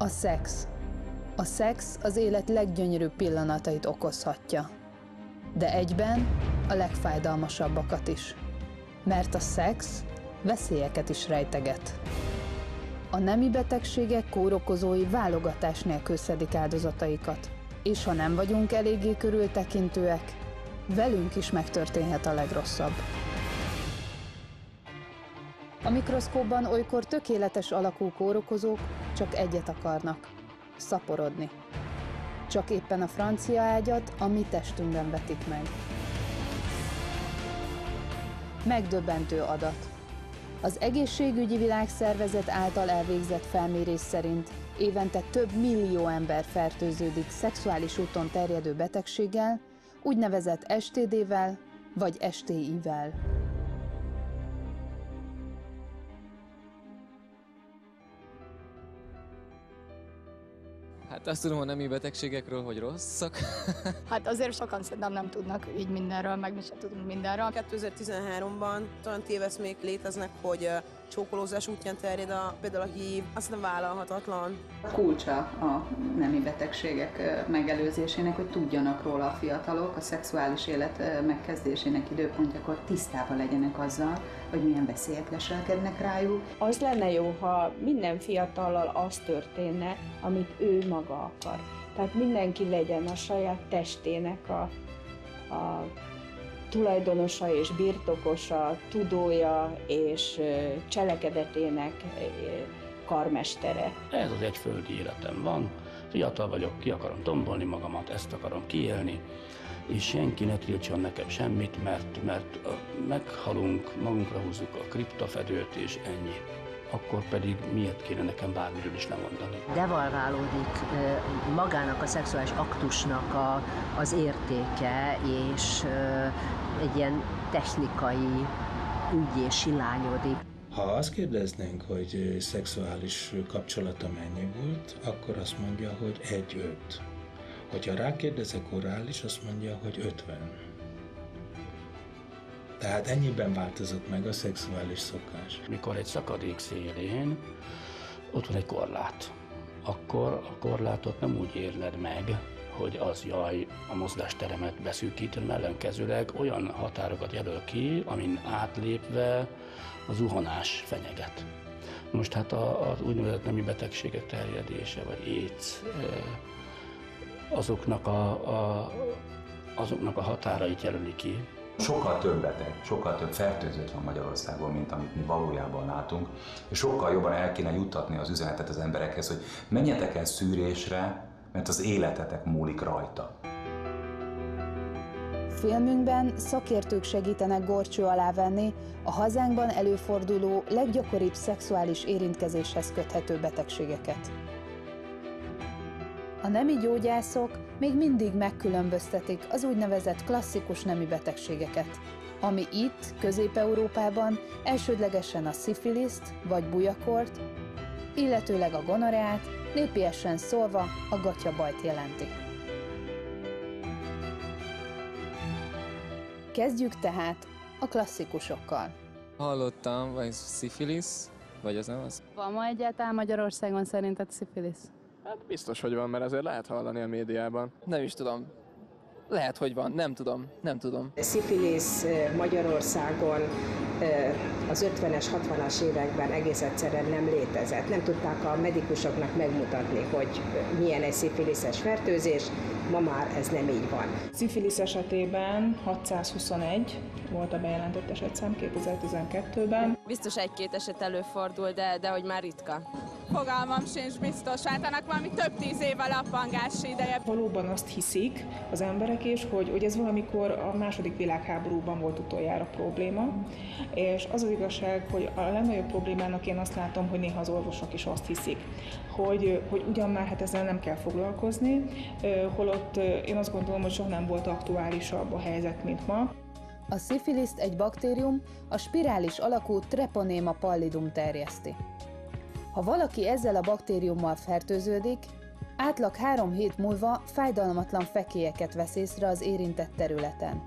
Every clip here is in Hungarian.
A szex. A szex az élet leggyönyörűbb pillanatait okozhatja, de egyben a legfájdalmasabbakat is, mert a szex veszélyeket is rejteget. A nemi betegségek kórokozói válogatás nélkül szedik áldozataikat, és ha nem vagyunk eléggé körültekintőek, velünk is megtörténhet a legrosszabb. A mikroszkópban olykor tökéletes alakú kórokozók csak egyet akarnak: szaporodni. Csak éppen a francia ágyat a mi testünkben vetik meg. Megdöbbentő adat. Az Egészségügyi Világszervezet által elvégzett felmérés szerint évente több millió ember fertőződik szexuális úton terjedő betegséggel, úgynevezett STD-vel vagy STI-vel. Hát azt tudom a nemi betegségekről, hogy rosszak. Hát azért sokan szerintem nem tudnak így mindenről, meg mi sem tudunk mindenről. 2013-ban olyan téveszmék léteznek, hogy csókolózás útján terjed például a HIV, azt nem vállalhatatlan. Kulcsa a nemi betegségek megelőzésének, hogy tudjanak róla a fiatalok, a szexuális élet megkezdésének időpontjakor tisztában legyenek azzal, hogy milyen veszélyek leselkednek rájuk. Az lenne jó, ha minden fiatallal az történne, amit ő maga akar. Tehát mindenki legyen a saját testének a tulajdonosa és birtokosa, tudója és cselekedetének karmestere. Ez az egyföldi életem van, fiatal vagyok, ki akarom tombolni magamat, ezt akarom kiélni, és senki ne tiltson nekem semmit, mert meghalunk, magunkra húzzuk a kriptafedőt, és ennyi. Akkor pedig miért kéne nekem bármiről is lemondani? Devalválódik magának a szexuális aktusnak az értéke, és egy ilyen technikai ügyé silányodik. Ha azt kérdeznénk, hogy szexuális kapcsolata mennyi volt, akkor azt mondja, hogy 1-5. Hogyha rákérdezek orális, azt mondja, hogy 50. Tehát ennyiben változott meg a szexuális szokás. Mikor egy szakadék szélén ott van egy korlát, akkor a korlátot nem úgy érled meg, hogy az jaj, a mozgásteremet beszűkítem, ellenkezőleg olyan határokat jelöl ki, amin átlépve a zuhanás fenyeget. Most hát az úgynevezett nemi betegségek terjedése, vagy AIDS, azoknak a határait jelöli ki. Sokkal több beteg, sokkal több fertőzött van Magyarországon, mint amit mi valójában látunk, és sokkal jobban el kéne juttatni az üzenetet az emberekhez, hogy menjetek el szűrésre, mert az életetek múlik rajta. Filmünkben szakértők segítenek górcső alá venni a hazánkban előforduló leggyakoribb szexuális érintkezéshez köthető betegségeket. A nemi gyógyászok még mindig megkülönböztetik az úgynevezett klasszikus nemi betegségeket, ami itt, Közép-Európában elsődlegesen a szifiliszt vagy bujakort, illetőleg a gonoreát, népiesen szólva a gatyabajt jelenti. Kezdjük tehát a klasszikusokkal. Hallottam, vagy szifilisz, vagy az nem az? Van ma egyáltalán Magyarországon szerinted szifilisz? Hát biztos, hogy van, mert azért lehet hallani a médiában. Nem is tudom. Lehet, hogy van, nem tudom. Szifilisz Magyarországon az 50-es, 60-as években egész egyszerűen nem létezett. Nem tudták a medikusoknak megmutatni, hogy milyen egy szifiliszes fertőzés, ma már ez nem így van. Szifilisz esetében 621 volt a bejelentett esetszám 2012-ben. Biztos egy-két eset előfordul, de hogy már ritka. Fogalmam sincs biztos, hát annak valami több 10 év a lappangási ideje. Valóban azt hiszik az emberek is, hogy ez valamikor a II. Világháborúban volt utoljára probléma, és az az igazság, hogy a legnagyobb problémának én azt látom, hogy néha az orvosok is azt hiszik, hogy ugyan már hát ezzel nem kell foglalkozni, holott én azt gondolom, hogy soha nem volt aktuálisabb a helyzet, mint ma. A szifiliszt egy baktérium, a spirális alakú Treponema pallidum terjeszti. Ha valaki ezzel a baktériummal fertőződik, átlag 3 hét múlva fájdalmatlan fekélyeket vesz észre az érintett területen.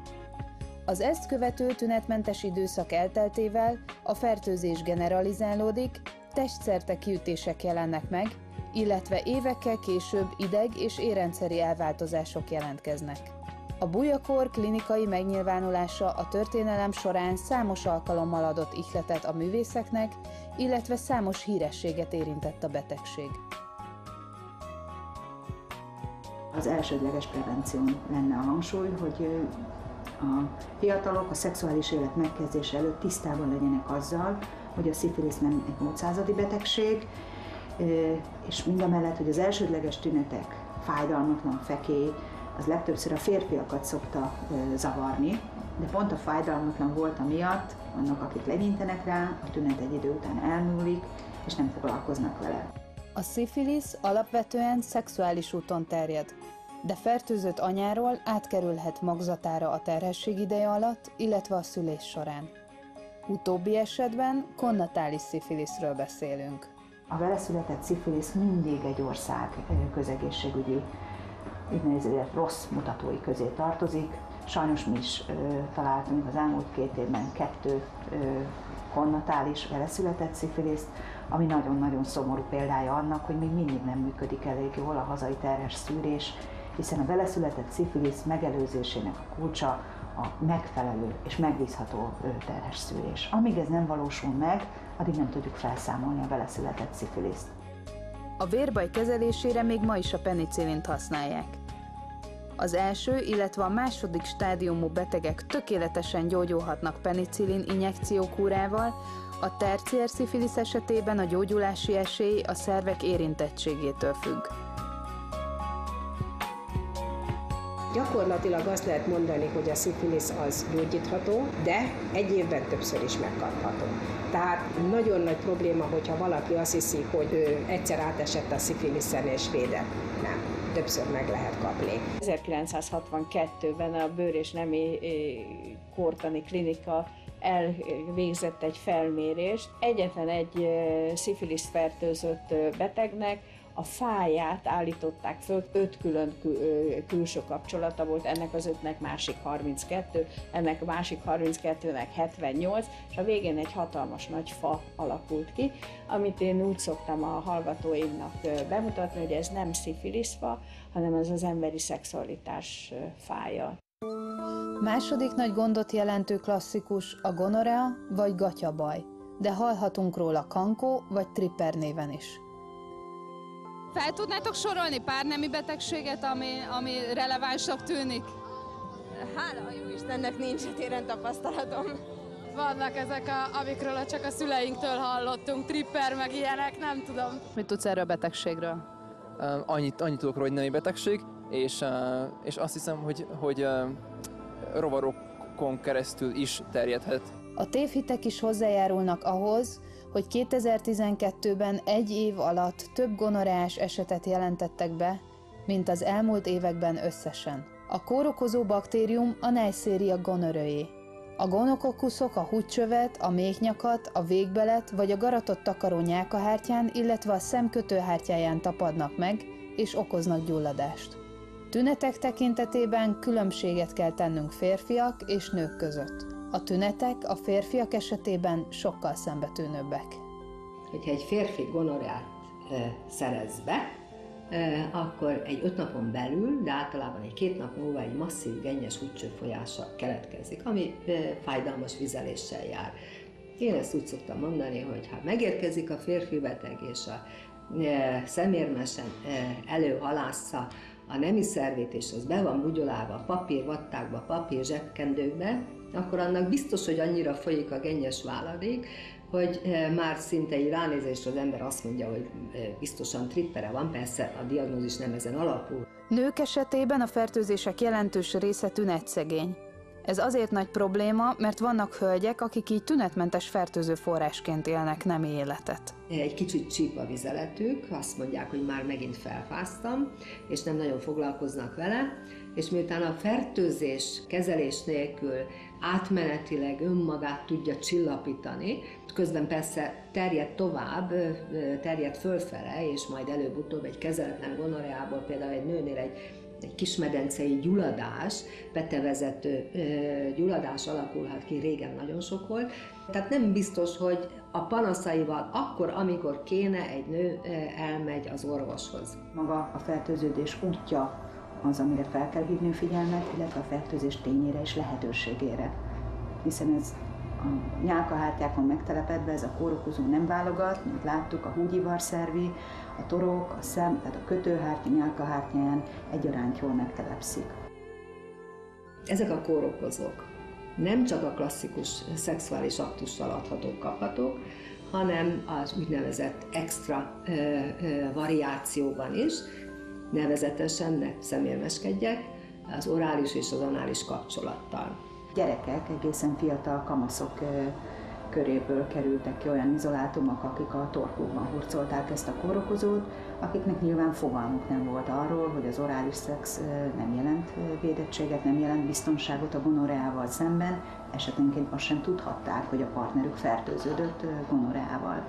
Az ezt követő tünetmentes időszak elteltével a fertőzés generalizálódik, testszerte kiütések jelennek meg, illetve évekkel később ideg- és érrendszeri elváltozások jelentkeznek. A bujakor klinikai megnyilvánulása a történelem során számos alkalommal adott ihletet a művészeknek, illetve számos hírességet érintett a betegség. Az elsődleges prevención lenne a hangsúly, hogy a fiatalok a szexuális élet megkezdése előtt tisztában legyenek azzal, hogy a szifilisz nem egy módszázadi betegség, és mindamellett, hogy az elsődleges tünetek, fájdalmatlan fekély, az legtöbbször a férfiakat szokta zavarni, de pont a fájdalmatlan volta miatt vannak, akik legyintenek rá, a tünet egy idő után elmúlik, és nem foglalkoznak vele. A szifilisz alapvetően szexuális úton terjed, de fertőzött anyáról átkerülhet magzatára a terhesség ideje alatt, illetve a szülés során. Utóbbi esetben konnatális szifiliszről beszélünk. A vele született szifilisz mindig egy ország közegészségügyi úgynevezett rossz mutatói közé tartozik. Sajnos mi is találtunk az elmúlt 2 évben 2 konnatális vele született szifiliszt, ami nagyon-nagyon szomorú példája annak, hogy még mindig nem működik elég jól a hazai terhes szűrés, hiszen a vele született szifilisz megelőzésének a kulcsa a megfelelő és megbízható terhes szűrés. Amíg ez nem valósul meg, addig nem tudjuk felszámolni a vele született szifiliszt. A vérbaj kezelésére még ma is a penicillint használják. Az első, illetve a második stádiumú betegek tökéletesen gyógyulhatnak penicillin injekciókúrával, a terciér szifilisz esetében a gyógyulási esély a szervek érintettségétől függ. Gyakorlatilag azt lehet mondani, hogy a szifilisz az gyógyítható, de egy évben többször is megkapható. Tehát nagyon nagy probléma, hogyha valaki azt hiszi, hogy ő egyszer átesett a szifiliszen és védett. Nem, többször meg lehet kapni. 1962-ben a Bőr- és Nemi Kórtani Klinika elvégzett egy felmérést. Egyetlen egy szifilisz fertőzött betegnek a fáját állították föl, 5 külön külső kapcsolata volt, ennek az 5-nek másik 32, ennek a másik 32-nek 78, és a végén egy hatalmas nagy fa alakult ki, amit én úgy szoktam a hallgatóimnak bemutatni, hogy ez nem szifiliszfa, hanem ez az emberi szexualitás fája. Második nagy gondot jelentő klasszikus a gonorea vagy gatyabaj, de hallhatunk róla kankó vagy tripper néven is. Fel tudnátok sorolni pár nemi betegséget, ami relevánsabb tűnik? Hála a jó Istennek nincs téren tapasztalatom. Vannak ezek, amikről csak a szüleinktől hallottunk, tripper, meg ilyenek, nem tudom. Mit tudsz erről a betegségről? Annyit tudok róla, hogy nemi betegség, és azt hiszem, hogy rovarokon keresztül is terjedhet. A tévhitek is hozzájárulnak ahhoz, hogy 2012-ben egy év alatt több gonoreás esetet jelentettek be, mint az elmúlt években összesen. A kórokozó baktérium a Neisseria gonorrhoeae. A gonokokuszok a húgycsövet, a méhnyakat, a végbelet vagy a garatott takaró nyálkahártyán, illetve a szem kötőhártyáján tapadnak meg és okoznak gyulladást. Tünetek tekintetében különbséget kell tennünk férfiak és nők között. A tünetek a férfiak esetében sokkal szembetűnőbbek. Hogyha egy férfi gonoreát szerez be, akkor egy 5 napon belül, de általában egy 2 nap múlva egy masszív gennyes húgycső folyása keletkezik, ami fájdalmas vizeléssel jár. Én ezt úgy szoktam mondani, hogy ha megérkezik a férfi beteg és a szemérmesen előhalásza a nemi szervét, és az be van bugyolálva papírvattákba, papír zsebkendőkbe, akkor annak biztos, hogy annyira folyik a gennyes váladék, hogy már szinte egy ránézésre az ember azt mondja, hogy biztosan trippere van, persze a diagnózis nem ezen alapul. Nők esetében a fertőzések jelentős része tünetszegény. Ez azért nagy probléma, mert vannak hölgyek, akik így tünetmentes fertőző forrásként élnek nemi életet. Egy kicsit csíp a vizeletük, azt mondják, hogy már megint felfáztam, és nem nagyon foglalkoznak vele, és miután a fertőzés kezelés nélkül átmenetileg önmagát tudja csillapítani, közben persze terjed tovább, terjed fölfele, és majd előbb-utóbb egy kezeletlen gonoreából, például egy nőnél egy egy kismedencei gyulladás, petevezető gyulladás alakulhat ki, régen nagyon sok volt. Tehát nem biztos, hogy a panaszaival akkor, amikor kéne, egy nő elmegy az orvoshoz. Maga a fertőződés útja az, amire fel kell hívni a figyelmet, illetve a fertőzés tényére és lehetőségére. Hiszen ez a nyálkahártyákon megtelepedve, ez a kórokozó nem válogat, mint láttuk, a húgyivarszervi, a torok, a szem, tehát a kötőhártya, nyálkahártyáján egyaránt jól megtelepszik. Ezek a kórokozók nem csak a klasszikus szexuális aktussal adhatók, kaphatók, hanem az úgynevezett extra variációban is, nevezetesen, ne szemérmeskedjek, az orális és az anális kapcsolattal. Gyerekek, egészen fiatal kamaszok köréből kerültek ki olyan izolátumok, akik a torkukban hurcolták ezt a kórokozót, akiknek nyilván fogalmuk nem volt arról, hogy az orális szex nem jelent védettséget, nem jelent biztonságot a gonoreával szemben, esetenként azt sem tudhatták, hogy a partnerük fertőződött gonoreával.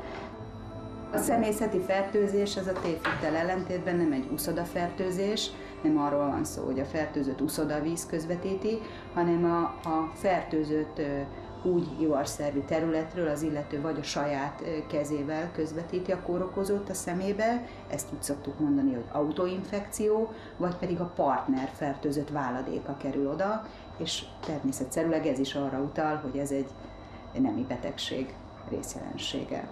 A személyzeti fertőzés az a tévhittel ellentétben nem egy uszodafertőzés, nem arról van szó, hogy a fertőzött uszodavíz közvetíti, hanem a fertőzött úgy ivarszervi területről az illető vagy a saját kezével közvetíti a kórokozót a szemébe, ezt úgy szoktuk mondani, hogy autoinfekció, vagy pedig a partner fertőzött váladéka kerül oda, és természetszerűleg ez is arra utal, hogy ez egy nemi betegség részjelensége.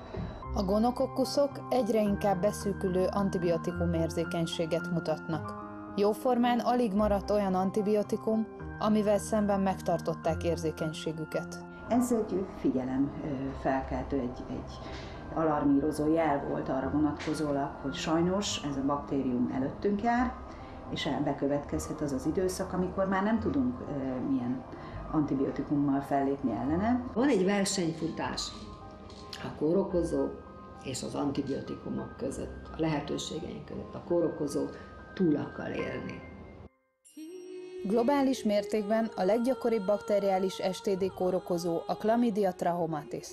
A gonokokkuszok egyre inkább beszűkülő antibiotikumérzékenységet mutatnak. Jóformán alig maradt olyan antibiotikum, amivel szemben megtartották érzékenységüket. Ez egy figyelemfelkeltő, egy alarmírozó jel volt arra vonatkozólag, hogy sajnos ez a baktérium előttünk jár, és bekövetkezhet az az időszak, amikor már nem tudunk milyen antibiotikummal fellépni ellene. Van egy versenyfutás a kórokozó és az antibiotikumok között, a lehetőségeink között. A kórokozó túl akar élni. Globális mértékben a leggyakoribb bakteriális STD kórokozó a Chlamydia trachomatis,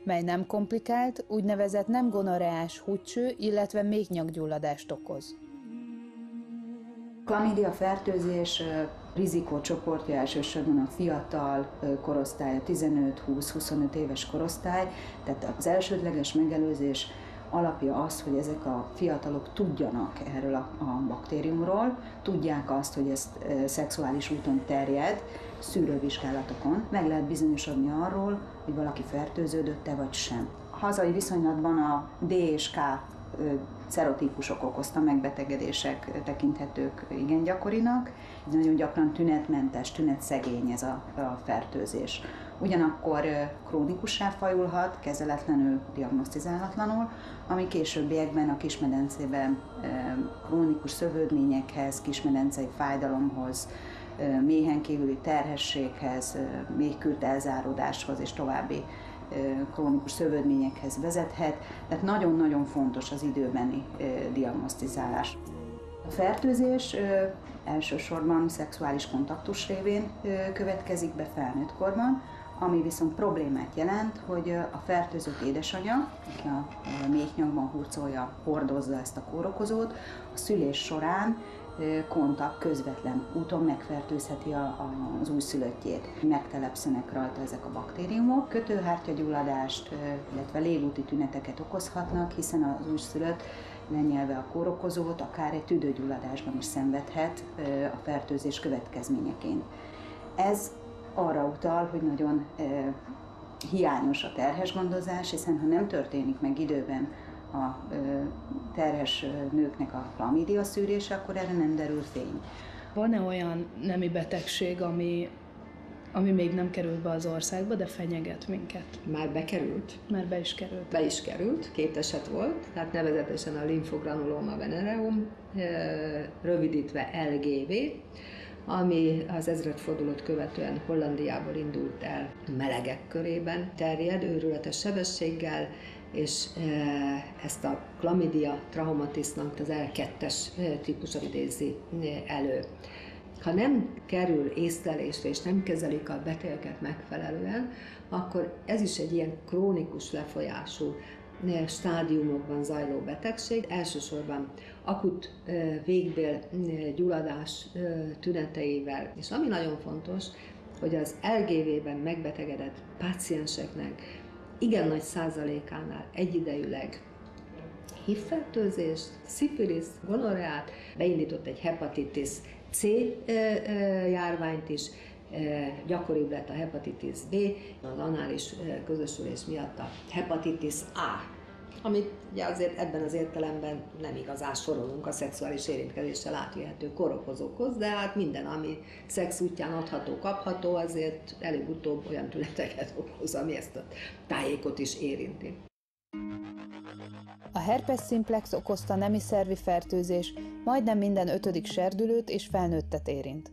mely nem komplikált, úgynevezett nem gonoreás húgycső, illetve méhnyakgyulladást okoz. Chlamydia fertőzés rizikócsoportja elsősorban a fiatal korosztály, a 15-20-25 éves korosztály, tehát az elsődleges megelőzés alapja az, hogy ezek a fiatalok tudjanak erről a baktériumról, tudják azt, hogy ez szexuális úton terjed, szűrővizsgálatokon meg lehet bizonyosodni arról, hogy valaki fertőződött-e vagy sem. A hazai viszonylatban a D és K szerotípusok okozta megbetegedések tekinthetők igen gyakorinak, nagyon gyakran tünetmentes, tünetszegény ez a fertőzés. Ugyanakkor krónikussá fajulhat, kezeletlenül, diagnosztizálatlanul, ami későbbiekben a kismedencében krónikus szövődményekhez, kismedencei fájdalomhoz, méhen kívüli terhességhez, méhkült elzáródáshoz és további krónikus szövődményekhez vezethet, tehát nagyon-nagyon fontos az időbeni diagnosztizálás. A fertőzés elsősorban szexuális kontaktus révén következik be felnőtt korban, ami viszont problémát jelent, hogy a fertőzött édesanyja, aki a méhnyakban hurcolja, hordozza ezt a kórokozót, a szülés során kontakt közvetlen úton megfertőzheti az újszülöttjét. Megtelepszenek rajta ezek a baktériumok, kötőhártyagyulladást, illetve légúti tüneteket okozhatnak, hiszen az újszülött lenyelve a kórokozót, akár egy tüdőgyulladásban is szenvedhet a fertőzés következményeként. Ez arra utal, hogy nagyon hiányos a terhesgondozás, hiszen ha nem történik meg időben a terhes nőknek a chlamydia szűrése, akkor erre nem derül fény. Van-e olyan nemi betegség, ami még nem került be az országba, de fenyeget minket? Már bekerült. Már be is került. Be is került, 2 eset volt, tehát nevezetesen a limfogranuloma venereum, rövidítve LGV, ami az ezredfordulót követően Hollandiából indult el, melegek körében terjed, őrületes sebességgel, és ezt a Chlamydia trachomatisnak az L2-es típusa idézi elő. Ha nem kerül észlelésre és nem kezelik a betegeket megfelelően, akkor ez is egy ilyen krónikus lefolyású stádiumokban zajló betegség, elsősorban akut végbél gyulladás tüneteivel, és ami nagyon fontos, hogy az LGV-ben megbetegedett pácienseknek igen nagy százalékánál egyidejűleg HIV-fertőzést, szifilisz, gonoreát, beindított egy hepatitis C járványt is, gyakoribb lett a hepatitis B, az anális közösülés miatt a hepatitis A, amit ugye azért ebben az értelemben nem igazán sorolunk a szexuális érintkezéssel átvihető kórokozókhoz, de hát minden, ami szex útján adható, kapható, azért előbb-utóbb olyan tüneteket okoz, ami ezt a tájékot is érinti. A herpes simplex okozta nemi szervi fertőzés majdnem minden 5. serdülőt és felnőttet érint.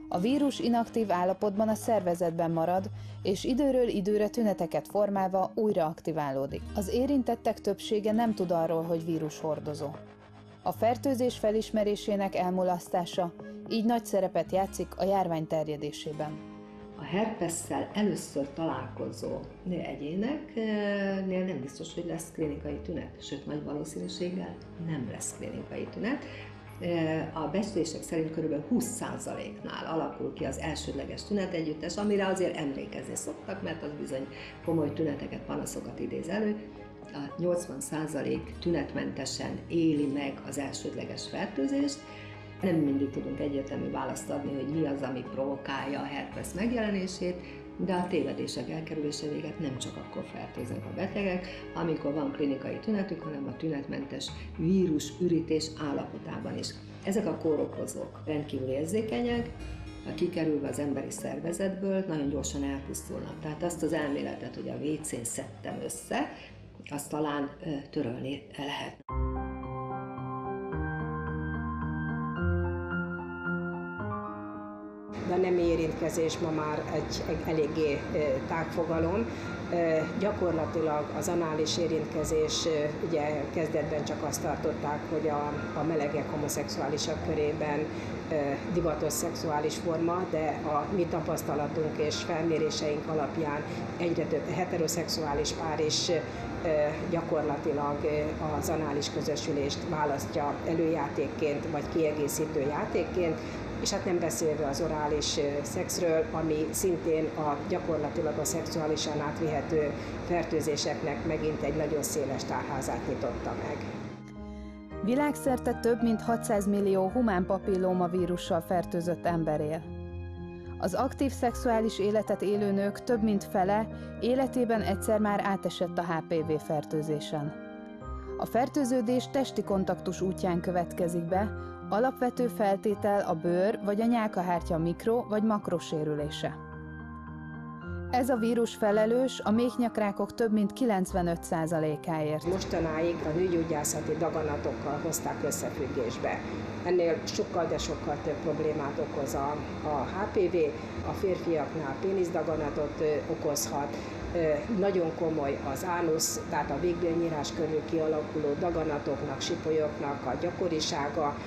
A vírus inaktív állapotban a szervezetben marad, és időről időre tüneteket formálva újra aktiválódik. Az érintettek többsége nem tud arról, hogy vírushordozó. A fertőzés felismerésének elmulasztása így nagy szerepet játszik a járvány terjedésében. A herpesszel először találkozó egyéneknél nem biztos, hogy lesz klinikai tünet, sőt nagy valószínűséggel nem lesz klinikai tünet. A becslések szerint kb. 20%-nál alakul ki az elsődleges tünetegyüttes, amire azért emlékezni szoktak, mert az bizony komoly tüneteket, panaszokat idéz elő. A 80% tünetmentesen éli meg az elsődleges fertőzést. Nem mindig tudunk egyértelmű választ adni, hogy mi az, ami provokálja a herpes megjelenését, de a tévedések elkerülése véget nem csak akkor fertőznek a betegek, amikor van klinikai tünetük, hanem a tünetmentes vírusürítés állapotában is. Ezek a kórokozók rendkívül érzékenyek, ha kikerülve az emberi szervezetből, nagyon gyorsan elpusztulnak. Tehát azt az elméletet, hogy a WC-n szedtem össze, azt talán törölni lehet. De a nemi érintkezés ma már egy eléggé tágfogalom. Gyakorlatilag az anális érintkezés, ugye kezdetben csak azt tartották, hogy a melegek, homoszexuálisak körében divatos szexuális forma, de a mi tapasztalatunk és felméréseink alapján egyre több heteroszexuális pár is gyakorlatilag az anális közösülést választja előjátékként vagy kiegészítő játékként, és hát nem beszélve az orális szexről, ami szintén gyakorlatilag a szexuálisan átvihető fertőzéseknek megint egy nagyon széles tárházát nyitotta meg. Világszerte több mint 600 millió humán papillómavírussal fertőzött ember él. Az aktív szexuális életet élő nők több mint fele életében egyszer már átesett a HPV fertőzésen. A fertőződés testi kontaktus útján következik be, alapvető feltétel a bőr vagy a nyálkahártya mikro- vagy makrosérülése. Ez a vírus felelős a méhnyakrákok több mint 95%-áért. Mostanáig a nőgyógyászati daganatokkal hozták összefüggésbe. Ennél sokkal, de sokkal több problémát okoz a HPV, a férfiaknál péniszdaganatot okozhat, nagyon komoly az ánusz, tehát a végbélnyírás körül kialakuló daganatoknak, sipolyoknak a gyakorisága,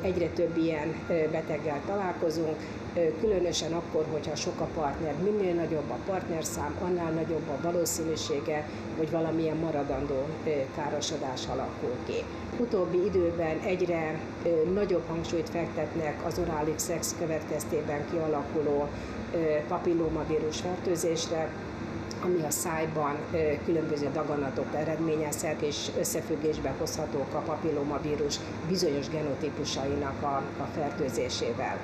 egyre több ilyen beteggel találkozunk, különösen akkor, hogyha sok a partner, minél nagyobb a partnerszám, annál nagyobb a valószínűsége, hogy valamilyen maradandó károsodás alakul ki. Utóbbi időben egyre nagyobb hangsúlyt fektetnek az orális szex következtében kialakuló papillómavírus fertőzésre, ami a szájban különböző daganatot eredményezhet, és összefüggésbe hozhatók a papillómavírus bizonyos genotípusainak a fertőzésével.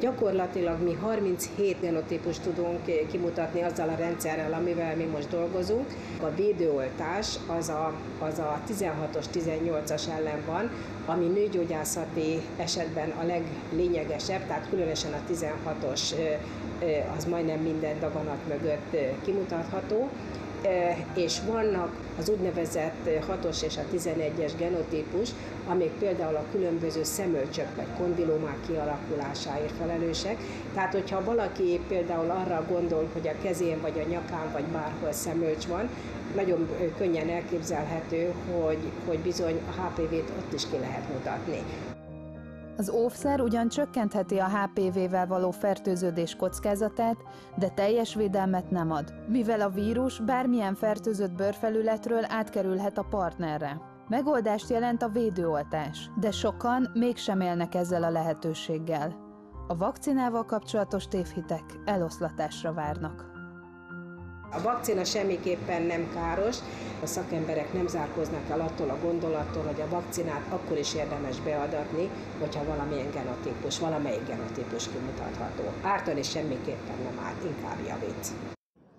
Gyakorlatilag mi 37 genotípust tudunk kimutatni azzal a rendszerrel, amivel mi most dolgozunk. A védőoltás az a 16-os, 18-as ellen van, ami nőgyógyászati esetben a leglényegesebb, tehát különösen a 16-os az majdnem minden daganat mögött kimutatható, és vannak az úgynevezett 6-os és a 11-es genotípus, amik például a különböző szemölcsök vagy kondilómák kialakulásáért felelősek. Tehát, hogyha valaki például arra gondol, hogy a kezén vagy a nyakán vagy bárhol szemölcs van, nagyon könnyen elképzelhető, hogy bizony a HPV-t ott is ki lehet mutatni. Az óvszer ugyan csökkentheti a HPV-vel való fertőződés kockázatát, de teljes védelmet nem ad, mivel a vírus bármilyen fertőzött bőrfelületről átkerülhet a partnerre. Megoldást jelent a védőoltás, de sokan mégsem élnek ezzel a lehetőséggel. A vakcinával kapcsolatos tévhitek eloszlatásra várnak. A vakcina semmiképpen nem káros, a szakemberek nem zárkóznak el attól a gondolattól, hogy a vakcinát akkor is érdemes beadatni, hogyha valamilyen genotípus, valamelyik genotípus kimutatható. Ártani semmiképpen nem árt, inkább javít.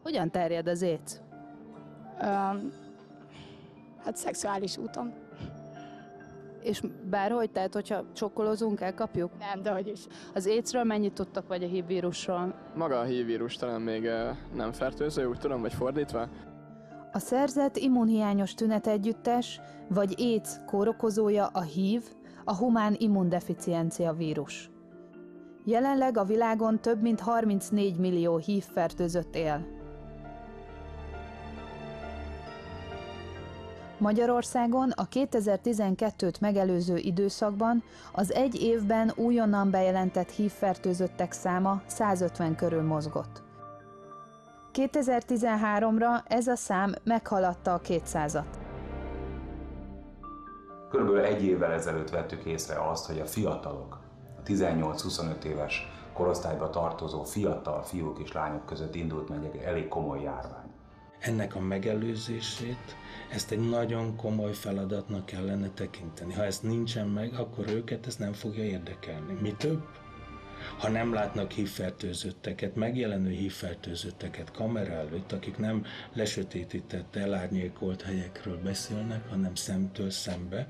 Hogyan terjed az AIDS? Hát szexuális úton. És bárhogy, tehát hogyha csokkolozunk, elkapjuk? Nem, de hogy is. Az AIDS-ről mennyit tudtak, vagy a HIV vírusról? Maga a HIV vírus talán még nem fertőző, úgy tudom, vagy fordítva? A szerzett immunhiányos tünetegyüttes, vagy AIDS kórokozója a HIV, a humán immundeficiencia vírus. Jelenleg a világon több mint 34 millió HIV fertőzött él. Magyarországon a 2012-t megelőző időszakban az egy évben újonnan bejelentett HIV-fertőzöttek száma 150 körül mozgott. 2013-ra ez a szám meghaladta a 200-at. Körülbelül egy évvel ezelőtt vettük észre azt, hogy a fiatalok, a 18-25 éves korosztályba tartozó fiatal fiúk és lányok között indult meg egy elég komoly járvány. Ennek a megelőzését, ezt egy nagyon komoly feladatnak kellene tekinteni. Ha ez nincsen meg, akkor őket ez nem fogja érdekelni. Mi több? Ha nem látnak HIV-fertőzötteket, megjelenő HIV-fertőzötteket kamera előtt, akik nem lesötétített, elárnyékolt helyekről beszélnek, hanem szemtől szembe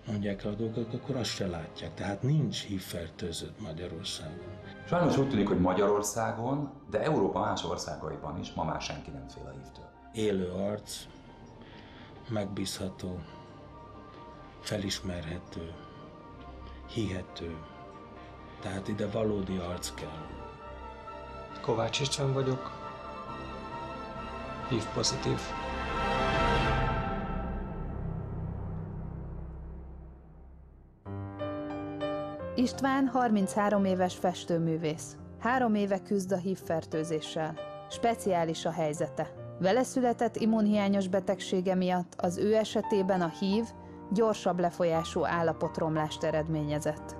mondják el a dolgokat, akkor azt se látják. Tehát nincs HIV-fertőzött Magyarországon. Sajnos úgy tűnik, hogy Magyarországon, de Európa más országaiban is ma már senki nem fél a HIV-től. Élő arc, megbízható, felismerhető, hihető. Tehát ide valódi arc kell. Kovács István vagyok, HIV pozitív. István 33 éves festőművész. 3 éve küzd a HIV-fertőzéssel. Speciális a helyzete. Vele született immunhiányos betegsége miatt az ő esetében a HIV gyorsabb lefolyású állapotromlást eredményezett.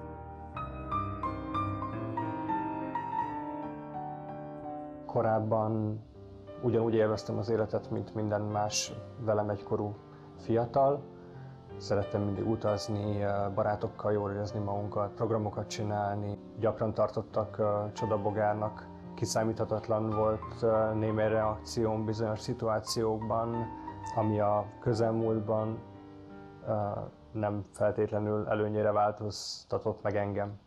Korábban ugyanúgy élveztem az életet, mint minden más velem egykorú fiatal. Szerettem mindig utazni, barátokkal jól érezni magunkat, programokat csinálni. Gyakran tartottak csodabogárnak. Kiszámíthatatlan volt némely reakcióm bizonyos szituációkban, ami a közelmúltban nem feltétlenül előnyére változtatott meg engem.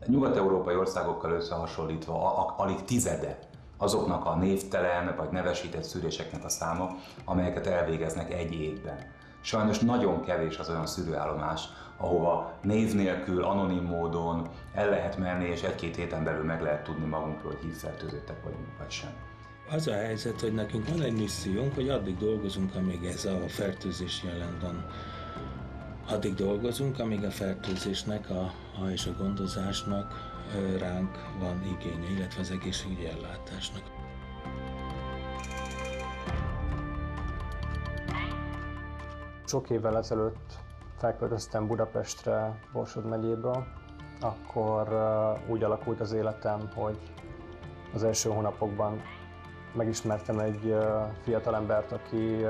Nyugat-európai országokkal összehasonlítva alig tizede azoknak a névtelen vagy nevesített szűréseknek a száma, amelyeket elvégeznek egy évben. Sajnos nagyon kevés az olyan szűrőállomás, ahova név nélkül, anonim módon el lehet menni, és 1-2 héten belül meg lehet tudni magunkról, hogy HIV-fertőzöttek vagyunk, vagy sem. Az a helyzet, hogy nekünk van egy missziónk, hogy addig dolgozunk, amíg ez a fertőzés jelen van. Addig dolgozunk, amíg a fertőzésnek és a gondozásnak ránk van igénye, illetve az egészségügyi ellátásnak. Sok évvel ezelőtt felköltöztem Budapestre, Borsod megyéből, akkor úgy alakult az életem, hogy az első hónapokban megismertem egy fiatalembert, aki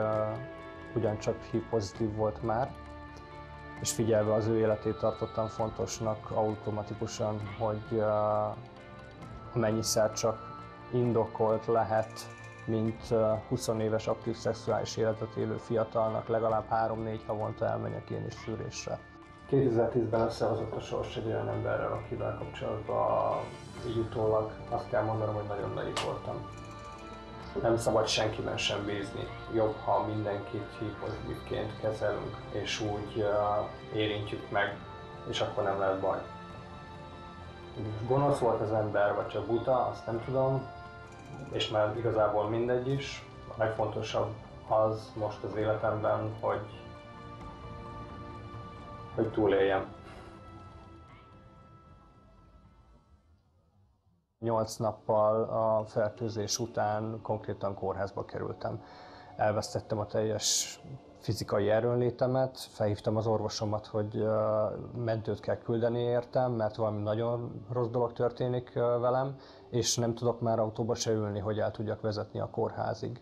ugyancsak HIV-pozitív volt már, és figyelve az ő életét tartottam fontosnak automatikusan, hogy amennyiszer csak indokolt lehet, mint 20 éves aktív szexuális életet élő fiatalnak legalább 3-4 havonta elmenjek én is szűrésre. 2010-ben összehozott a sors egy olyan emberrel, akivel kapcsolatban így utólag azt kell mondanom, hogy nagyon naív voltam. Nem szabad senkiben sem bízni. Jobb, ha mindenkit HIV-pozitívként kezelünk, és úgy érintjük meg, és akkor nem lehet baj. Gonosz volt az ember, vagy csak buta, azt nem tudom, és már igazából mindegy is. A legfontosabb az most az életemben, hogy túléljem. 8 nappal a fertőzés után konkrétan kórházba kerültem. Elvesztettem a teljes fizikai erőnlétemet, felhívtam az orvosomat, hogy mentőt kell küldeni értem, mert valami nagyon rossz dolog történik velem, és nem tudok már autóba se ülni, hogy el tudjak vezetni a kórházig.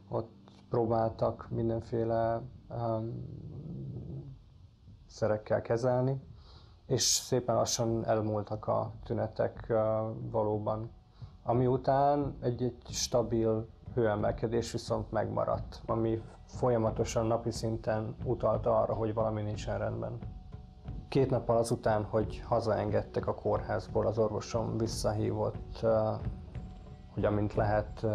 Ott próbáltak mindenféle szerekkel kezelni, és szépen lassan elmúltak a tünetek valóban. Ami után egy stabil hőemelkedés viszont megmaradt, ami folyamatosan napi szinten utalta arra, hogy valami nincsen rendben. 2 nappal azután, hogy hazaengedtek a kórházból, az orvosom visszahívott, hogy amint lehet,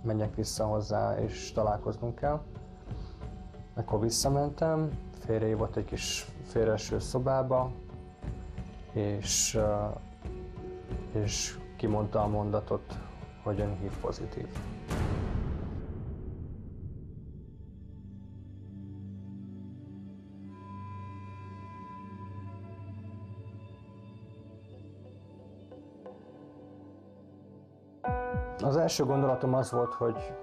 menjek vissza hozzá és találkoznunk kell. Akkor visszamentem, félrehívott egy kis félreeső szobába, és kimondta a mondatot, hogy ön HIV pozitív. Az első gondolatom az volt, hogy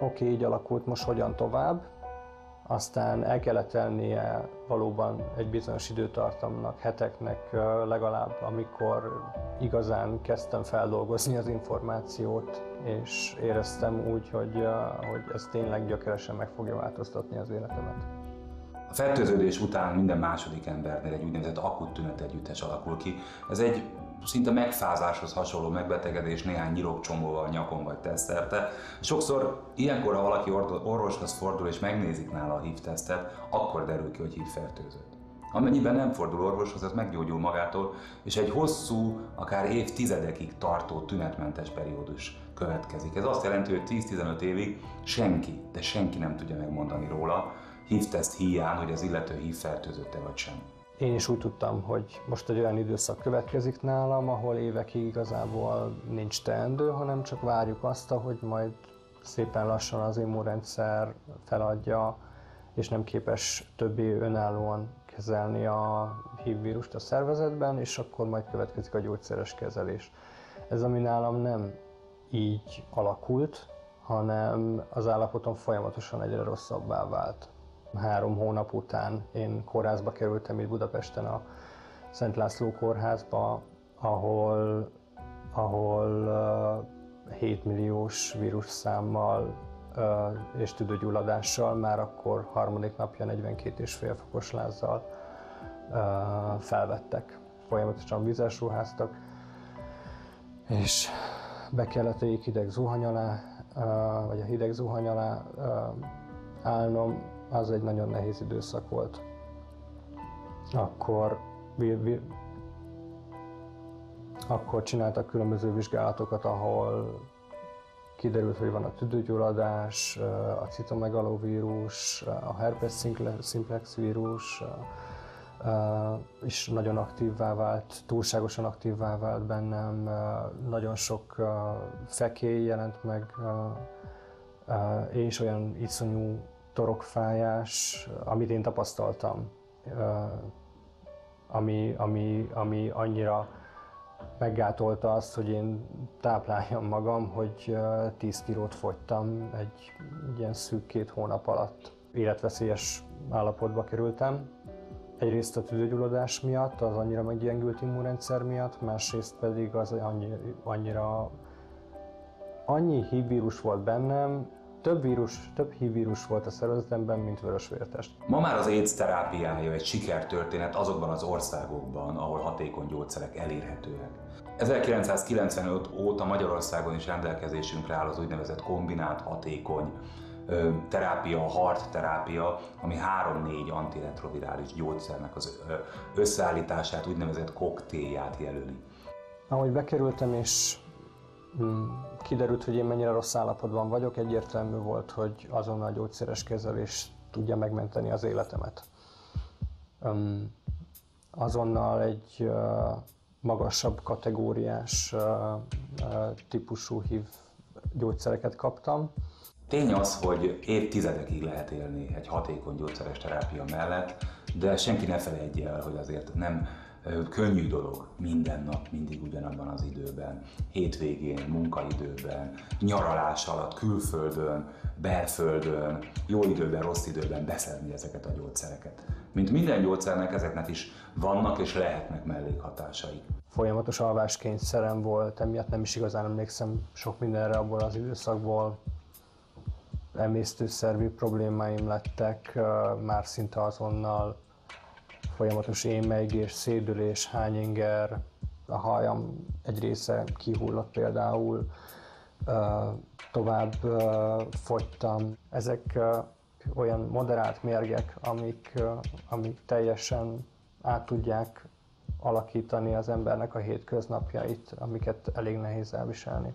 oké, így alakult, most hogyan tovább. Aztán el kellett tennie valóban egy bizonyos időtartamnak, heteknek legalább, amikor igazán kezdtem feldolgozni az információt, és éreztem úgy, hogy ez tényleg gyökeresen meg fogja változtatni az életemet. A fertőződés után minden második embernél egy úgynevezett akut tünetegyüttes alakul ki. Ez egy szinte megfázáshoz hasonló megbetegedés néhány nyirokcsomóval a nyakon vagy tesztszerte. Sokszor ilyenkor, ha valaki orvoshoz fordul és megnézik nála a HIV-tesztet, akkor derül ki, hogy HIV-fertőzött. Amennyiben nem fordul orvoshoz, ez meggyógyul magától, és egy hosszú, akár évtizedekig tartó tünetmentes periódus következik. Ez azt jelenti, hogy 10-15 évig senki, de senki nem tudja megmondani róla, HIV-teszt híján, hogy az illető HIV-fertőzötte vagy sem. Én is úgy tudtam, hogy most egy olyan időszak következik nálam, ahol évekig igazából nincs teendő, hanem csak várjuk azt, hogy majd szépen lassan az immunrendszer feladja, és nem képes többé önállóan kezelni a HIV vírust a szervezetben, és akkor majd következik a gyógyszeres kezelés. Ez ami nálam nem így alakult, hanem az állapotom folyamatosan egyre rosszabbá vált. 3 hónap után én kórházba kerültem itt Budapesten, a Szent László kórházba, ahol 7 milliós vírusszámmal és tüdőgyulladással, már akkor 3. napja 42,5 fokos lázzal felvettek. Folyamatosan vízes ruháztak, és be kellett egy hideg zuhany alá, vagy a hideg zuhany alá állnom. Az egy nagyon nehéz időszak volt. Akkor csináltak különböző vizsgálatokat, ahol kiderült, hogy van a tüdőgyulladás, a citomegalovírus, a herpes simplex vírus, és nagyon aktívvá vált, túlságosan aktívvá vált bennem, nagyon sok fekély jelent meg, és olyan iszonyú torokfájás, amit én tapasztaltam, ami annyira meggátolta azt, hogy én tápláljam magam, hogy 10 kilót fogytam egy ilyen szűk 2 hónap alatt. Életveszélyes állapotba kerültem. Egyrészt a tüdőgyulladás miatt, az annyira meggyengült immunrendszer miatt, másrészt pedig az annyi HIV vírus volt bennem, több HIV vírus volt a szervezetemben, mint vörösvértest. Ma már az AIDS terápiája egy sikertörténet azokban az országokban, ahol hatékony gyógyszerek elérhetőek. 1995 óta Magyarországon is rendelkezésünkre áll az úgynevezett kombinált hatékony terápia, a HART terápia, ami 3-4 antiretrovirális gyógyszernek az összeállítását, úgynevezett koktélját jelöli. Ahogy bekerültem és kiderült, hogy én mennyire rossz állapotban vagyok, egyértelmű volt, hogy azonnal gyógyszeres kezelés tudja megmenteni az életemet. Azonnal egy magasabb kategóriás típusú HIV gyógyszereket kaptam. Tény az, hogy évtizedekig lehet élni egy hatékony gyógyszeres terápia mellett, de senki ne felejtje el, hogy azért nem könnyű dolog minden nap, mindig ugyanabban az időben, hétvégén, munkaidőben, nyaralás alatt, külföldön, belföldön, jó időben, rossz időben beszedni ezeket a gyógyszereket. Mint minden gyógyszernek, ezeknek is vannak és lehetnek mellékhatásai. Folyamatos alváskényszerem volt, emiatt nem is igazán emlékszem sok mindenre abból az időszakból. Emésztőszervi problémáim lettek már szinte azonnal. Folyamatos émeigés, szédülés, hányinger, a hajam egy része kihullott például, tovább fogytam. Ezek olyan moderált mérgek, amik teljesen át tudják alakítani az embernek a hétköznapjait, amiket elég nehéz elviselni.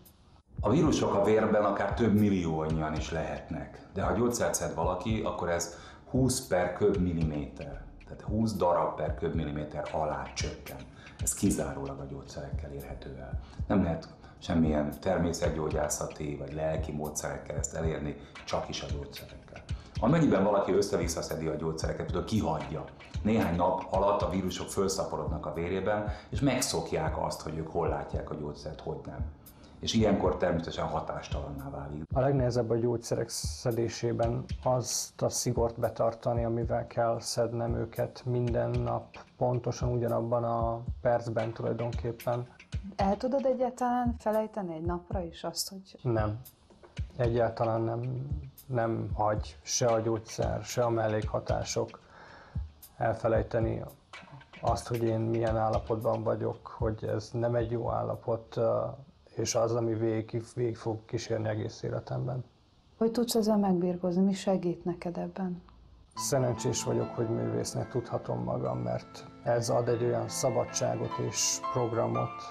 A vírusok a vérben akár több millióannyian is lehetnek, de ha gyógyszert szed valaki, akkor ez 20 per köbmilliméter, tehát 20 darab per köbmilliméter alá csökken. Ez kizárólag a gyógyszerekkel érhető el. Nem lehet semmilyen természetgyógyászati vagy lelki módszerekkel ezt elérni, csak is a gyógyszerekkel. Amennyiben valaki össze-vissza szedi a gyógyszereket, tudod, kihagyja. Néhány nap alatt a vírusok felszaporodnak a vérében, és megszokják azt, hogy ők hol látják a gyógyszert, hogy nem. És ilyenkor természetesen hatástalanná válik. A legnehezebb a gyógyszerek szedésében azt a szigort betartani, amivel kell szednem őket minden nap, pontosan ugyanabban a percben tulajdonképpen. El tudod egyáltalán felejteni egy napra is azt, hogy... Nem. Egyáltalán nem hagy se a gyógyszer, se a mellékhatások elfelejteni azt, hogy én milyen állapotban vagyok, hogy ez nem egy jó állapot, és az, ami végig fog kísérni egész életemben. Hogy tudsz ezzel megbirkózni? Mi segít neked ebben? Szerencsés vagyok, hogy művésznek tudhatom magam, mert ez ad egy olyan szabadságot és programot,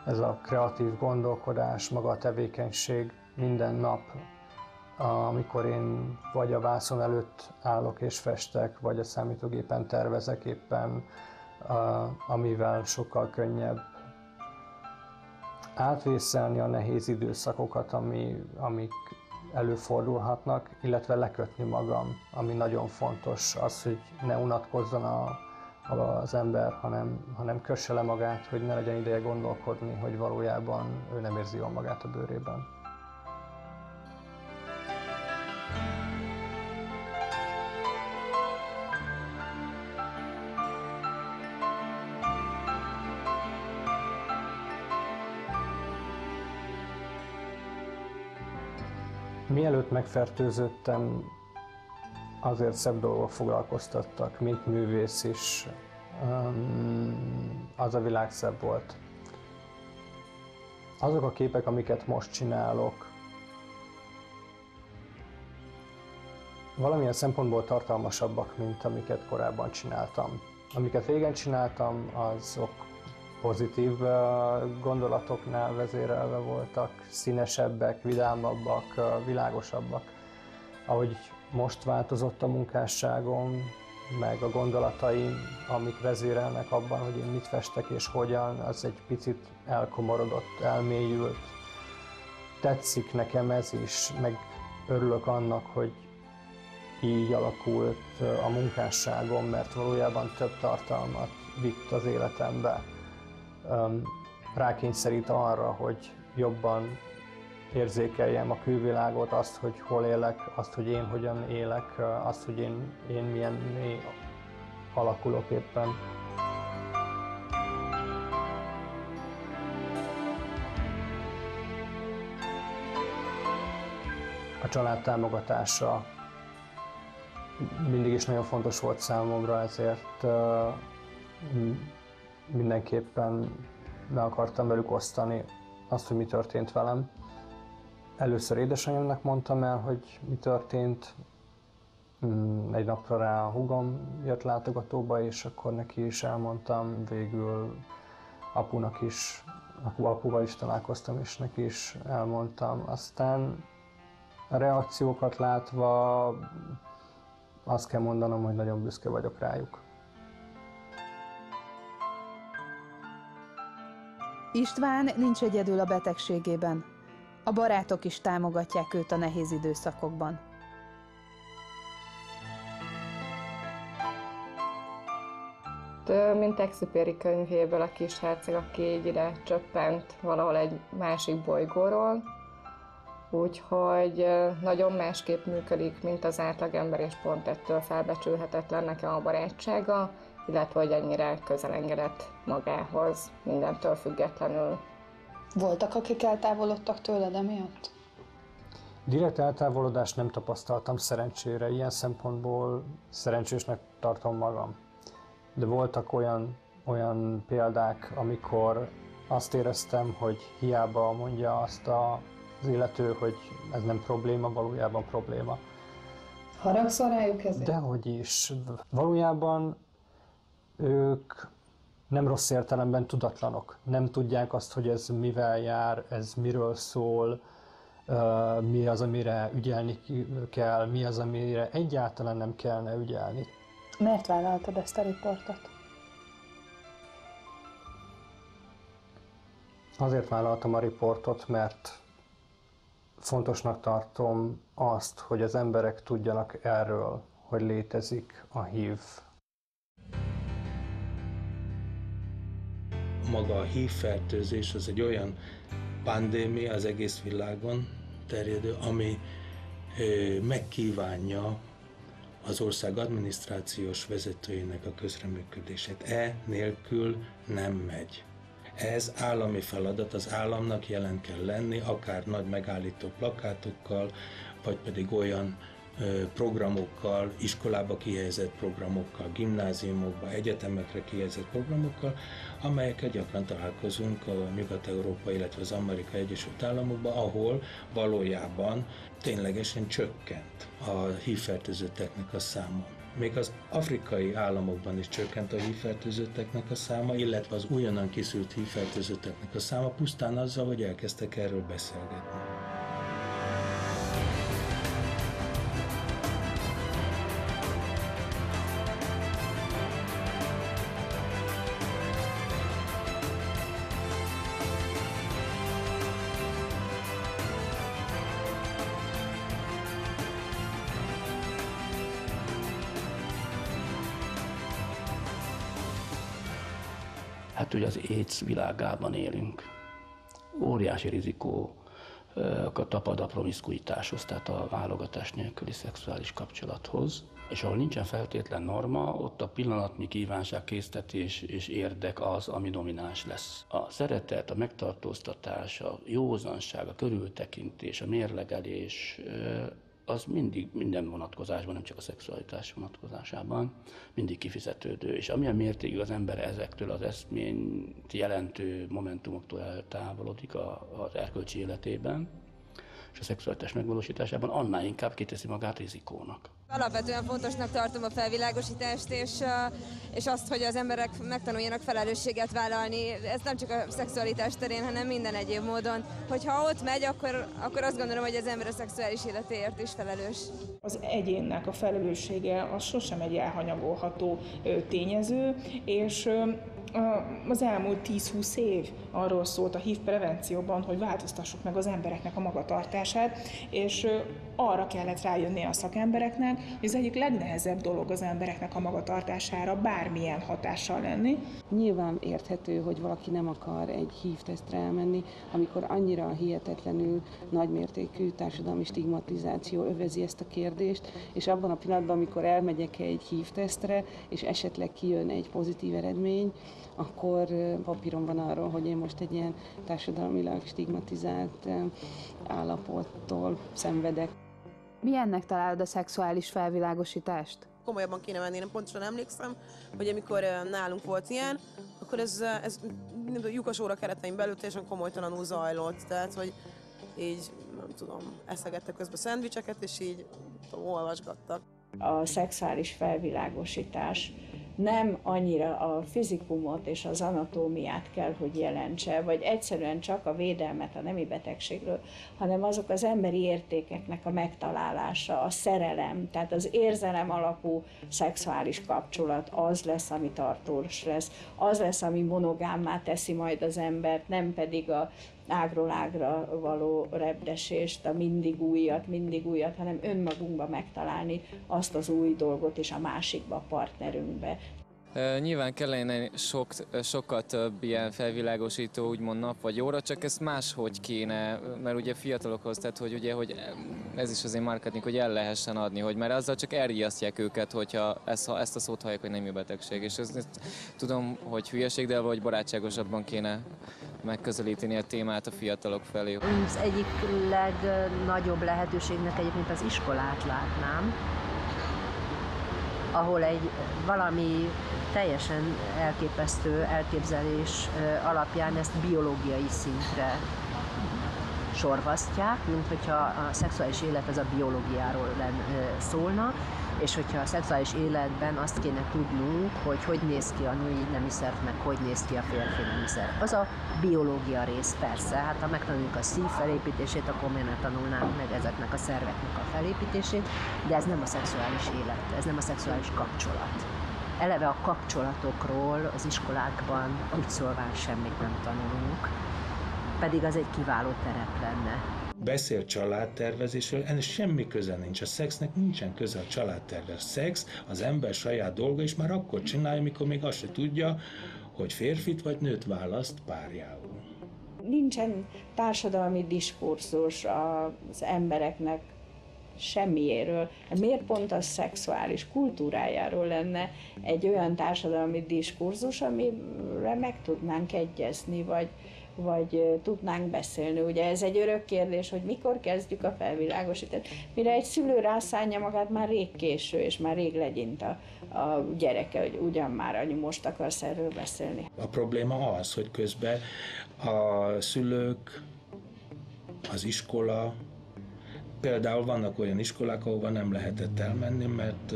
ez a kreatív gondolkodás, maga a tevékenység minden nap, amikor én vagy a vászon előtt állok és festek, vagy a számítógépen tervezek éppen, amivel sokkal könnyebb átvészelni a nehéz időszakokat, amik előfordulhatnak, illetve lekötni magam, ami nagyon fontos, az, hogy ne unatkozzon az ember, hanem kösse le magát, hogy ne legyen ideje gondolkodni, hogy valójában ő nem érzi jól magát a bőrében. Mielőtt megfertőzöttem, azért szebb dolgok foglalkoztattak, mint művész is. Az a világ szebb volt. Azok a képek, amiket most csinálok, valamilyen szempontból tartalmasabbak, mint amiket korábban csináltam. Amiket régen csináltam, azok pozitív gondolatoknál vezérelve voltak, színesebbek, vidámabbak, világosabbak. Ahogy most változott a munkásságom, meg a gondolataim, amik vezérelnek abban, hogy én mit festek és hogyan, az egy picit elkomorodott, elmélyült. Tetszik nekem ez is, meg örülök annak, hogy így alakult a munkásságom, mert valójában több tartalmat vitt az életembe. Rákényszerít arra, hogy jobban érzékeljem a külvilágot, azt, hogy hol élek, azt, hogy én hogyan élek, azt, hogy én milyen alakulok éppen. A család támogatása mindig is nagyon fontos volt számomra, ezért mindenképpen meg akartam velük osztani azt, hogy mi történt velem. Először édesanyámnak mondtam el, hogy mi történt. Egy napra rá a húgom jött látogatóba, és akkor neki is elmondtam. Végül apunak is, apuval is találkoztam, és neki is elmondtam. Aztán a reakciókat látva azt kell mondanom, hogy nagyon büszke vagyok rájuk. István nincs egyedül a betegségében. A barátok is támogatják őt a nehéz időszakokban. mint Exupéry könyvéből a kis herceg, aki így ide csöppent valahol egy másik bolygóról. Úgyhogy nagyon másképp működik, mint az átlagember, és pont ettől felbecsülhetetlen nekem a barátsága, illetve hogy ennyire közel engedett magához, mindentől függetlenül. Voltak, akik eltávolodtak tőled emiatt? Direkt eltávolodást nem tapasztaltam szerencsére, ilyen szempontból szerencsésnek tartom magam. De voltak olyan példák, amikor azt éreztem, hogy hiába mondja azt az illető, hogy ez nem probléma, valójában probléma. Haragszol rájuk ezért? Dehogy is. Valójában ők nem rossz értelemben tudatlanok. Nem tudják azt, hogy ez mivel jár, ez miről szól, mi az, amire ügyelni kell, mi az, amire egyáltalán nem kellene ügyelni. Miért vállaltad ezt a riportot? Azért vállaltam a riportot, mert fontosnak tartom azt, hogy az emberek tudjanak erről, hogy létezik a HIV. Maga a HIV-fertőzés az egy olyan pandémia az egész világon terjedő, ami megkívánja az ország adminisztrációs vezetőinek a közreműködését. Nélkül nem megy. Ez állami feladat, az államnak jelen kell lenni, akár nagy megállító plakátokkal, vagy pedig olyan programokkal, iskolába kihelyezett programokkal, gimnáziumokba, egyetemekre kihelyezett programokkal, amelyekkel gyakran találkozunk a Nyugat-Európa, illetve az Amerikai Egyesült Államokban, ahol valójában ténylegesen csökkent a HIV-fertőzötteknek a száma. Még az afrikai államokban is csökkent a HIV-fertőzötteknek a száma, illetve az újonnan kiszült HIV-fertőzötteknek a száma pusztán azzal, hogy elkezdtek erről beszélgetni. Hát ugye az AIDS világában élünk. Óriási rizikó tapad a promiszkuitáshoz, tehát a válogatás nélküli szexuális kapcsolathoz. És ahol nincsen feltétlen norma, ott a pillanatnyi kívánságkésztetés és érdek az, ami domináns lesz. A szeretet, a megtartóztatás, a józanság, a körültekintés, a mérlegelés, az mindig minden vonatkozásban, nem csak a szexualitás vonatkozásában, mindig kifizetődő. És amilyen mértékig az ember ezektől az eszményt jelentő momentumoktól eltávolodik az erkölcsi életében, és a szexualitás megvalósításában, annál inkább kiteszi magát rizikónak. Alapvetően fontosnak tartom a felvilágosítást, és azt, hogy az emberek megtanuljanak felelősséget vállalni. Ez nem csak a szexualitás terén, hanem minden egyéb módon. Hogyha ott megy, akkor azt gondolom, hogy az ember a szexuális életéért is felelős. Az egyénnek a felelőssége az sosem egy elhanyagolható tényező, és az elmúlt 10-20 év arról szólt a HIV prevencióban, hogy változtassuk meg az embereknek a magatartását, és arra kellett rájönni a szakembereknek, hogy az egyik legnehezebb dolog az embereknek a magatartására bármilyen hatással lenni. Nyilván érthető, hogy valaki nem akar egy HIV-tesztre elmenni, amikor annyira hihetetlenül nagymértékű társadalmi stigmatizáció övezi ezt a kérdést, és abban a pillanatban, amikor elmegyek egy HIV-tesztre, és esetleg kijön egy pozitív eredmény, akkor papíron van arról, hogy én most egy ilyen társadalmilag stigmatizált állapottól szenvedek. Milyennek találod a szexuális felvilágosítást? Komolyabban kéne menni, én pontosan emlékszem, hogy amikor nálunk volt ilyen, akkor ez lyukas óra keretein belül teljesen komolytalanul zajlott, tehát hogy így, nem tudom, eszegettek közben szendvicseket, és így olvasgattak. A szexuális felvilágosítás nem annyira a fizikumot és az anatómiát kell, hogy jelentse, vagy egyszerűen csak a védelmet a nemi betegségről, hanem azok az emberi értékeknek a megtalálása, a szerelem, tehát az érzelem alapú szexuális kapcsolat az lesz, ami tartós lesz, az lesz, ami monogámmá teszi majd az embert, nem pedig a ágról ágra való repdesést, a mindig újat, hanem önmagunkba megtalálni azt az új dolgot és a másikba, a partnerünkbe. Nyilván kellene sokkal több ilyen felvilágosító úgymond nap vagy óra, csak ezt máshogy kéne, mert ugye fiatalokhoz, tehát hogy ez is azért marketing, hogy el lehessen adni, hogy mert azzal csak elriasztják őket, hogyha ezt a szót hallják, hogy nemi betegség. És ezt tudom, hogy hülyeség, de valahogy barátságosabban kéne megközelíteni a témát a fiatalok felé. Az egyik legnagyobb lehetőségnek egyébként az iskolát látnám, ahol egy valami teljesen elképesztő elképzelés alapján ezt biológiai szintre sorvasztják, mint hogyha a szexuális élet az a biológiáról szólna, és hogyha a szexuális életben azt kéne tudnunk, hogy néz ki a női nemi szerv, meg hogy néz ki a férfi nemi szerv. Az a biológia rész persze, hát ha megtanuljuk a szív felépítését, akkor miért ne tanulnánk meg ezeknek a szerveknek a felépítését, de ez nem a szexuális élet, ez nem a szexuális kapcsolat. Eleve a kapcsolatokról az iskolákban úgy szólván semmit nem tanulunk, pedig az egy kiváló terep lenne. Beszél családtervezésről, ennek semmi köze nincs. A szexnek nincsen köze a családtervez. A szex az ember saját dolga, és már akkor csinálja, mikor még azt se tudja, hogy férfit vagy nőt választ párjául. Nincsen társadalmi diskurzus az embereknek semmiéről. Miért pont a szexuális kultúrájáról lenne egy olyan társadalmi diskurzus, amire meg tudnánk egyezni, vagy tudnánk beszélni. Ugye ez egy örök kérdés, hogy mikor kezdjük a felvilágosítást. Mire egy szülő rászánja magát, már rég késő, és már rég legyint a gyereke, hogy ugyan már anyu, most akarsz erről beszélni. A probléma az, hogy közben a szülők, az iskola, például vannak olyan iskolák, ahova nem lehetett elmenni, mert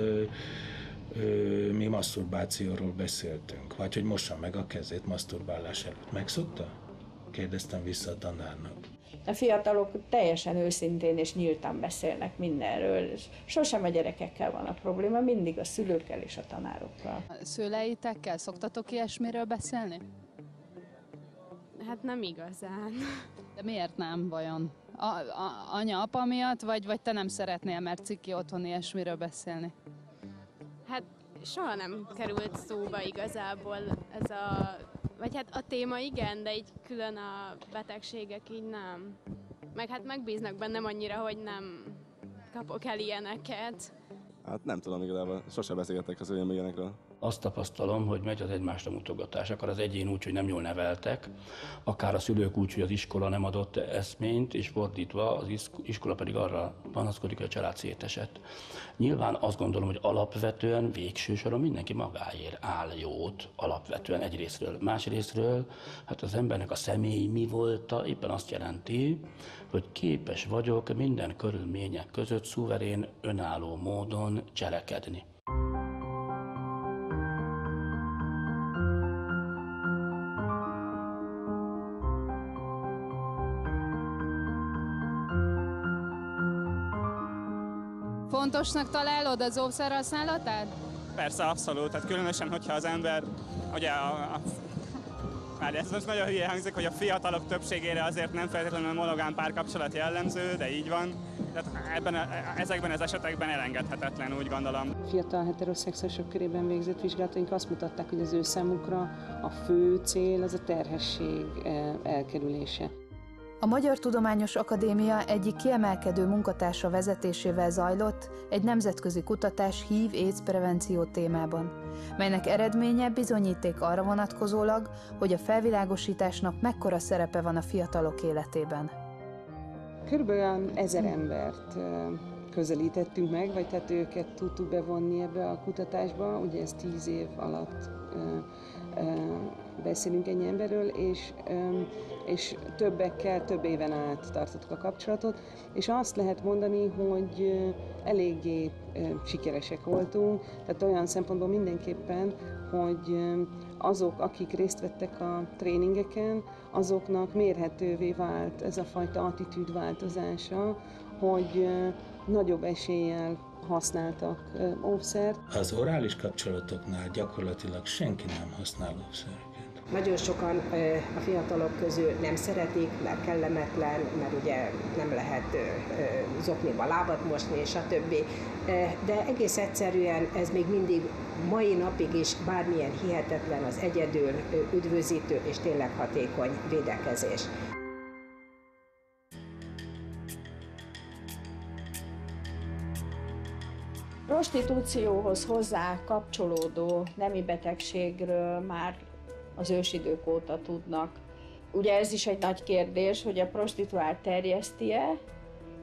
mi maszturbációról beszéltünk. Vagy hogy mossa meg a kezét maszturbálás előtt. Megszokta? Kérdeztem vissza a tanárnak. A fiatalok teljesen őszintén és nyíltan beszélnek mindenről, és sosem a gyerekekkel van a probléma, mindig a szülőkkel és a tanárokkal. A szüleitekkel szoktatok ilyesmiről beszélni? Hát nem igazán. De miért nem, vajon? Anya-apa miatt, vagy te nem szeretnél, mert ciki otthon ilyesmiről beszélni? Hát soha nem került szóba igazából ez vagy hát a téma igen, de így külön a betegségek így nem. Meg hát megbíznak bennem annyira, hogy nem kapok el ilyeneket. Hát nem tudom igazából, sose beszélgetek az ilyenekről. Azt tapasztalom, hogy megy az egymásra mutogatás, akár az egyén úgy, hogy nem jól neveltek, akár a szülők úgy, hogy az iskola nem adott eszményt, és fordítva az iskola pedig arra panaszkodik, hogy a család szétesett. Nyilván azt gondolom, hogy alapvetően végső soron mindenki magáért áll jót, alapvetően egyrészről. Másrészről, hát az embernek a személy mi volta, éppen azt jelenti, hogy képes vagyok minden körülmények között szuverén, önálló módon cselekedni. Fontosnak találod az óvszer használatát? Persze, abszolút. Tehát különösen, hogyha az ember, ugye ez most nagyon hülye hangzik, hogy a fiatalok többségére azért nem feltétlenül monogám párkapcsolat jellemző, de így van. Tehát ezekben az esetekben elengedhetetlen, úgy gondolom. Fiatal heteroszexuálisok körében végzett vizsgálataink azt mutatták, hogy az ő számukra a fő cél az a terhesség elkerülése. A Magyar Tudományos Akadémia egyik kiemelkedő munkatársa vezetésével zajlott egy nemzetközi kutatás HIV/AIDS prevenció témában, melynek eredménye bizonyíték arra vonatkozólag, hogy a felvilágosításnak mekkora szerepe van a fiatalok életében. Körülbelül 1000 embert közelítettünk meg, vagy tehát őket tudtuk bevonni ebbe a kutatásba, ugye ez 10 év alatt beszélünk ennyi emberről, és többekkel több éven át tartottuk a kapcsolatot, és azt lehet mondani, hogy eléggé sikeresek voltunk, tehát olyan szempontból mindenképpen, hogy azok, akik részt vettek a tréningeken, azoknak mérhetővé vált ez a fajta attitűd változása, hogy nagyobb eséllyel használtak óvszert. Az orális kapcsolatoknál gyakorlatilag senki nem használ óvszereket. Nagyon sokan a fiatalok közül nem szeretik, mert kellemetlen, mert ugye nem lehet zokniba lábat mosni, stb. De egész egyszerűen ez még mindig mai napig is bármilyen hihetetlen az egyedül üdvözítő és tényleg hatékony védekezés. Prostitúcióhoz hozzá kapcsolódó nemi betegségről már az ősidők óta tudnak. Ugye ez is egy nagy kérdés, hogy a prostituált terjeszti-e,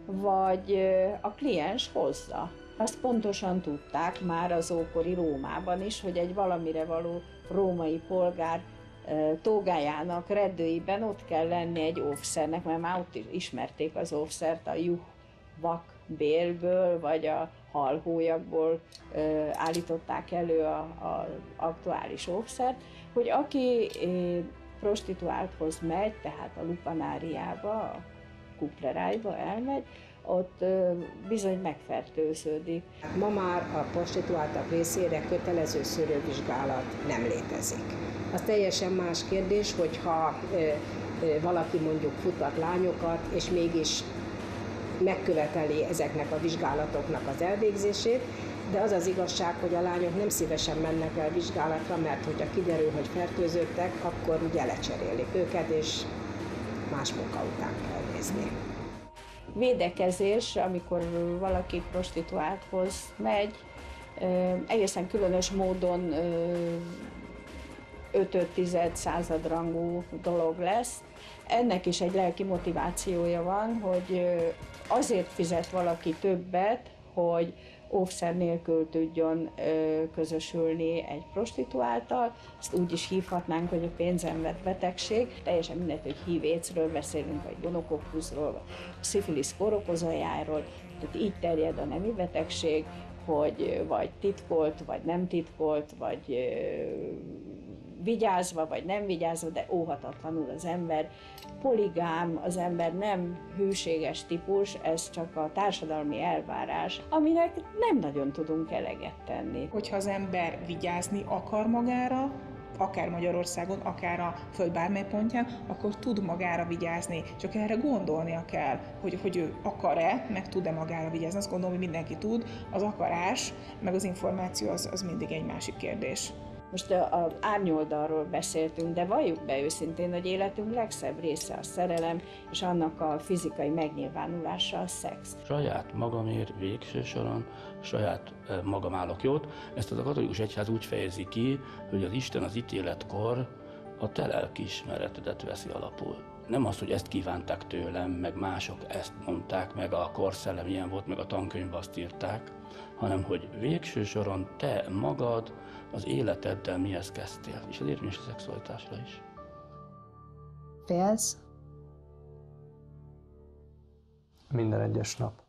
vagy a kliens hozza. Azt pontosan tudták már az ókori Rómában is, hogy egy valamire való római polgár tógájának reddőiben ott kell lenni egy óvszernek, mert már ott ismerték az óvszert a juh-vak bélből, vagy a halhólyagból állították elő az aktuális óvszert, hogy aki prostituálthoz megy, tehát a lupanáriába, a kuplerájba elmegy, ott bizony megfertőződik. Ma már a prostituáltak részére kötelező szűrővizsgálat nem létezik. Az teljesen más kérdés, hogyha valaki mondjuk futat lányokat, és mégis megköveteli ezeknek a vizsgálatoknak az elvégzését, de az az igazság, hogy a lányok nem szívesen mennek el vizsgálatra, mert hogyha kiderül, hogy fertőzöttek, akkor ugye lecserélik őket, és más munka után kell nézni. Védekezés, amikor valaki prostituálthoz megy, egészen különös módon 5-10 századrangú dolog lesz. Ennek is egy lelki motivációja van, hogy azért fizet valaki többet, hogy óvszer nélkül tudjon közösülni egy prostituálttal. Ezt úgy is hívhatnánk, hogy a pénzen vett betegség. Teljesen mindegy, hogy HIV-AIDS-ről beszélünk, vagy gonokokkuszról, vagy szifilisz kórokozójáról. Tehát így terjed a nemi betegség, hogy vagy titkolt, vagy nem titkolt, vagy vigyázva, vagy nem vigyázva, de óhatatlanul az ember poligám, az ember nem hűséges típus, ez csak a társadalmi elvárás, aminek nem nagyon tudunk eleget tenni. Hogyha az ember vigyázni akar magára, akár Magyarországon, akár a föld bármely pontján, akkor tud magára vigyázni. Csak erre gondolnia kell, hogy ő akar-e, meg tud-e magára vigyázni. Azt gondolom, hogy mindenki tud. Az akarás, meg az információ az mindig egy másik kérdés. Most az árnyoldalról beszéltünk, de valljuk be őszintén, hogy életünk legszebb része a szerelem, és annak a fizikai megnyilvánulása a szex. Saját magamért végső soron, saját magam állok jót. Ezt a katolikus egyház úgy fejezi ki, hogy az Isten az ítéletkor a te lelkiismeretedet veszi alapul. Nem az, hogy ezt kívánták tőlem, meg mások ezt mondták, meg a korszellem ilyen volt, meg a tankönyvben azt írták, hanem hogy végső soron te magad az életeddel mihez kezdtél, és ez érvényes a szexualitásra is. Félsz? Minden egyes nap.